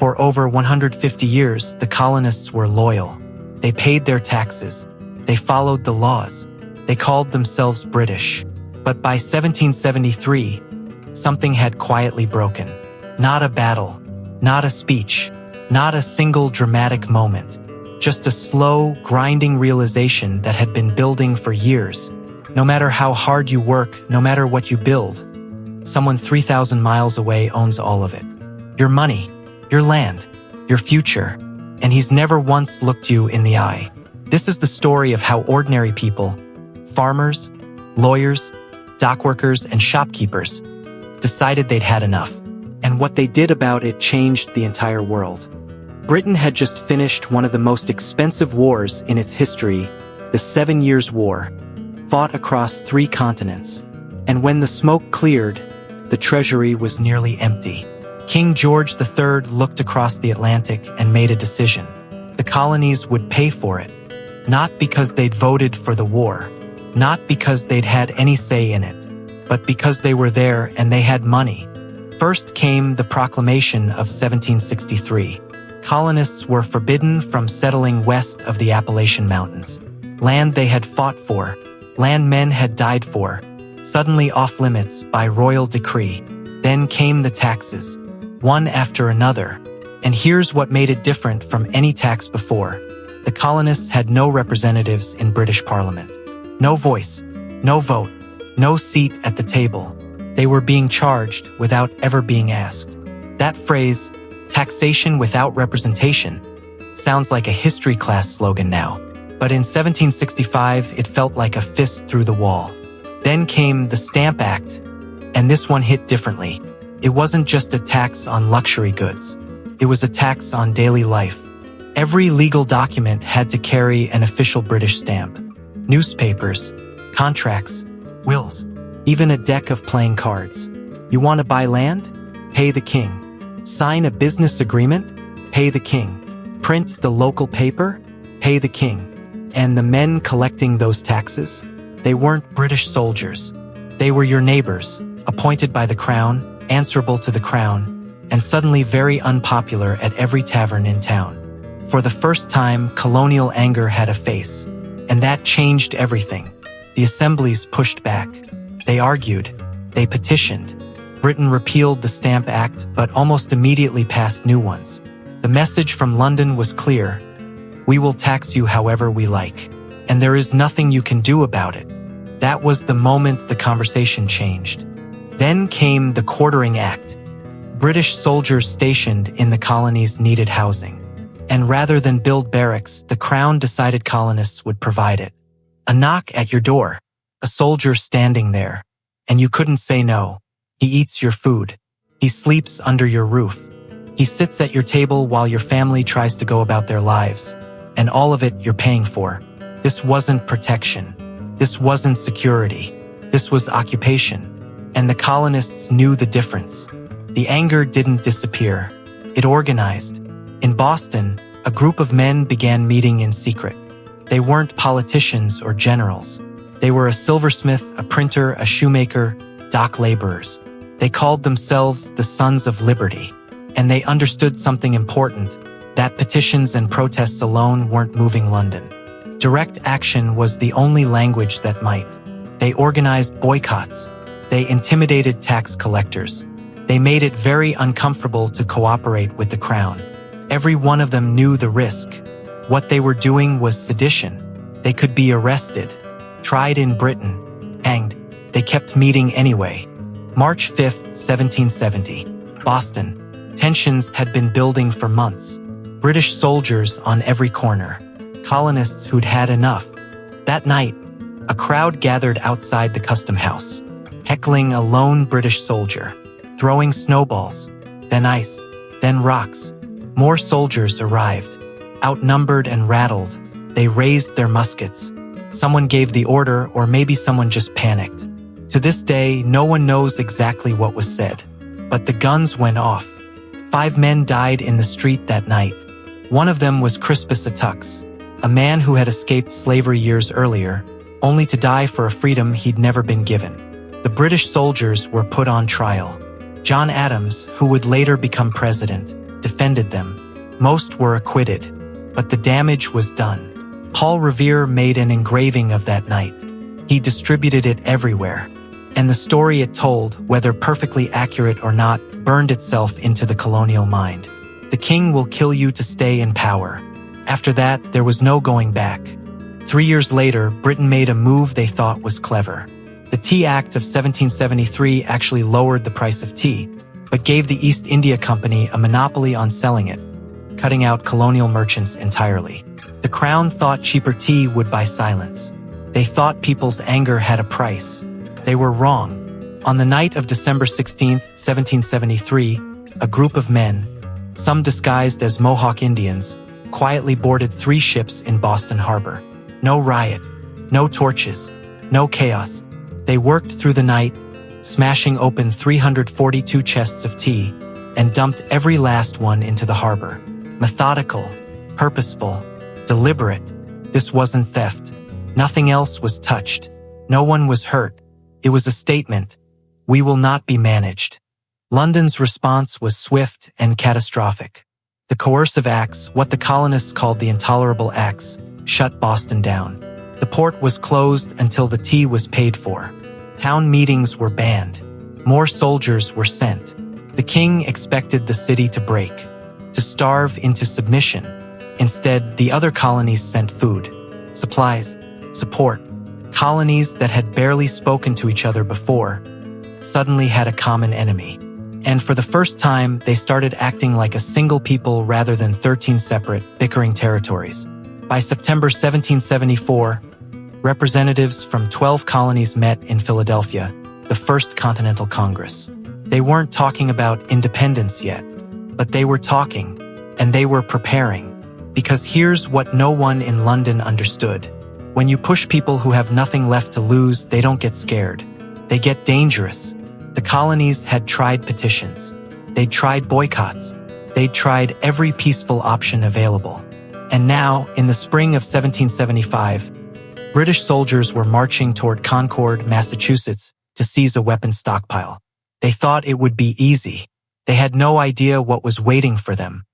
For over 150 years, the colonists were loyal. They paid their taxes. They followed the laws. They called themselves British. But by 1773, something had quietly broken. Not a battle, not a speech, not a single dramatic moment. Just a slow, grinding realization that had been building for years. No matter how hard you work, no matter what you build, someone 3,000 miles away owns all of it. Your money, your land, your future, and he's never once looked you in the eye. This is the story of how ordinary people, farmers, lawyers, dockworkers, and shopkeepers, decided they'd had enough. And what they did about it changed the entire world. Britain had just finished one of the most expensive wars in its history, the 7 Years' War, fought across 3 continents. And when the smoke cleared, the treasury was nearly empty. King George III looked across the Atlantic and made a decision. The colonies would pay for it, not because they'd voted for the war, not because they'd had any say in it, but because they were there and they had money. First came the Proclamation of 1763. Colonists were forbidden from settling west of the Appalachian Mountains. Land they had fought for, land men had died for, suddenly off limits by royal decree. Then came the taxes, one after another. And here's what made it different from any tax before. The colonists had no representatives in British Parliament. No voice, no vote, no seat at the table. They were being charged without ever being asked. That phrase, taxation without representation, sounds like a history class slogan now. But in 1765, it felt like a fist through the wall. Then came the Stamp Act, and this one hit differently. It wasn't just a tax on luxury goods. It was a tax on daily life. Every legal document had to carry an official British stamp. Newspapers, contracts, wills, even a deck of playing cards. You want to buy land? Pay the king. Sign a business agreement? Pay the king. Print the local paper? Pay the king. And the men collecting those taxes? They weren't British soldiers. They were your neighbors, appointed by the crown, answerable to the crown, and suddenly very unpopular at every tavern in town. For the first time, colonial anger had a face, and that changed everything. The assemblies pushed back. They argued. They petitioned. Britain repealed the Stamp Act, but almost immediately passed new ones. The message from London was clear. We will tax you however we like, and there is nothing you can do about it. That was the moment the conversation changed. Then came the Quartering Act. British soldiers stationed in the colonies needed housing. And rather than build barracks, the Crown decided colonists would provide it. A knock at your door, a soldier standing there, and you couldn't say no. He eats your food. He sleeps under your roof. He sits at your table while your family tries to go about their lives. And all of it you're paying for. This wasn't protection. This wasn't security. This was occupation. And the colonists knew the difference. The anger didn't disappear. It organized. In Boston, a group of men began meeting in secret. They weren't politicians or generals. They were a silversmith, a printer, a shoemaker, dock laborers. They called themselves the Sons of Liberty. And they understood something important, that petitions and protests alone weren't moving London. Direct action was the only language that might. They organized boycotts. They intimidated tax collectors. They made it very uncomfortable to cooperate with the Crown. Every one of them knew the risk. What they were doing was sedition. They could be arrested, tried in Britain, hanged. They kept meeting anyway. March 5, 1770. Boston. Tensions had been building for months. British soldiers on every corner. Colonists who'd had enough. That night, a crowd gathered outside the custom house, heckling a lone British soldier, throwing snowballs, then ice, then rocks. More soldiers arrived. Outnumbered and rattled, they raised their muskets. Someone gave the order, or maybe someone just panicked. To this day, no one knows exactly what was said, but the guns went off. 5 men died in the street that night. One of them was Crispus Attucks, a man who had escaped slavery years earlier, only to die for a freedom he'd never been given. The British soldiers were put on trial. John Adams, who would later become president, defended them. Most were acquitted, but the damage was done. Paul Revere made an engraving of that night. He distributed it everywhere, and the story it told, whether perfectly accurate or not, burned itself into the colonial mind. The king will kill you to stay in power. After that, there was no going back. 3 years later, Britain made a move they thought was clever. The Tea Act of 1773 actually lowered the price of tea, but gave the East India Company a monopoly on selling it, cutting out colonial merchants entirely. The Crown thought cheaper tea would buy silence. They thought people's anger had a price. They were wrong. On the night of December 16, 1773, a group of men, some disguised as Mohawk Indians, quietly boarded 3 ships in Boston Harbor. No riot, no torches, no chaos. They worked through the night, smashing open 342 chests of tea, and dumped every last one into the harbor. Methodical, purposeful, deliberate. This wasn't theft. Nothing else was touched. No one was hurt. It was a statement. We will not be managed. London's response was swift and catastrophic. The coercive acts, what the colonists called the Intolerable Acts, shut Boston down. The port was closed until the tea was paid for. Town meetings were banned. More soldiers were sent. The king expected the city to break, to starve into submission. Instead, the other colonies sent food, supplies, support. Colonies that had barely spoken to each other before suddenly had a common enemy. And for the first time, they started acting like a single people rather than 13 separate, bickering territories. By September 1774, representatives from 12 colonies met in Philadelphia, the First Continental Congress. They weren't talking about independence yet, but they were talking, and they were preparing. Because here's what no one in London understood. When you push people who have nothing left to lose, they don't get scared. They get dangerous. The colonies had tried petitions. They'd tried boycotts. They'd tried every peaceful option available. And now, in the spring of 1775, British soldiers were marching toward Concord, Massachusetts, to seize a weapons stockpile. They thought it would be easy. They had no idea what was waiting for them.